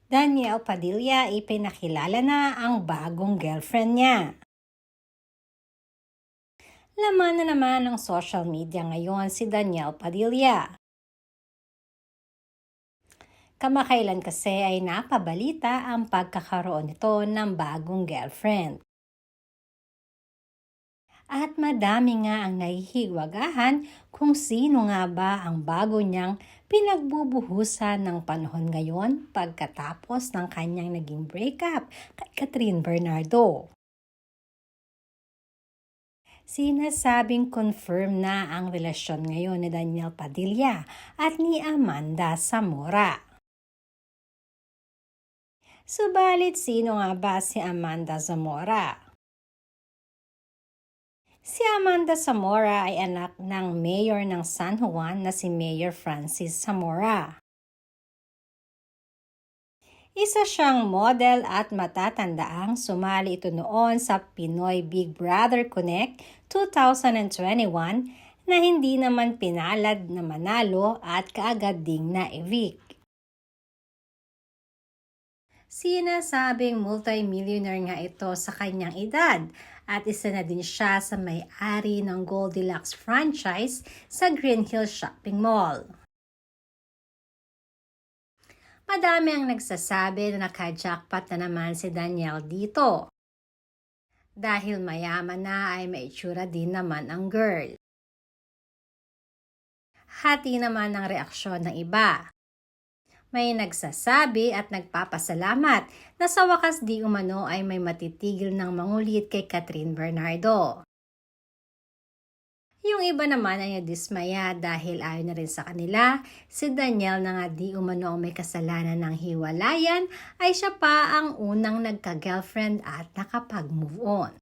Daniel Padilla ipinakilala na ang bagong girlfriend niya. Laman na naman ng social media ngayon si Daniel Padilla. Kamakailan kasi ay napabalita ang pagkakaroon nito ng bagong girlfriend. At madami nga ang nahihigwagahan kung sino nga ba ang bago niyang pinagbubuhusan ng panahon ngayon pagkatapos ng kanyang naging breakup kay Catherine Bernardo. Sinasabing confirm na ang relasyon ngayon ni Daniel Padilla at ni Amanda Zamora. Subalit sino nga ba si Amanda Zamora? Si Amanda Zamora ay anak ng mayor ng San Juan na si Mayor Francis Zamora. Isa siyang model at matatandaang sumali ito noon sa Pinoy Big Brother Connect 2021 na hindi naman pinalad na manalo at kaagad ding na-evict. Sinasabing multi-millionaire nga ito sa kanyang edad at isa na din siya sa may-ari ng Goldilocks franchise sa Green Hills Shopping Mall. Madami ang nagsasabi na naka-jackpot na naman si Daniel dito. Dahil mayaman na ay may itsura din naman ang girl. Hati naman ang reaksyon ng iba. May nagsasabi at nagpapasalamat na sa wakas di umano ay may matitigil ng mangulit kay Catherine Bernardo. Yung iba naman ay nadismaya dahil ayon na rin sa kanila, si Daniel na nga di umano may kasalanan ng hiwalayan ay siya pa ang unang nagka-girlfriend at nakapag-move on.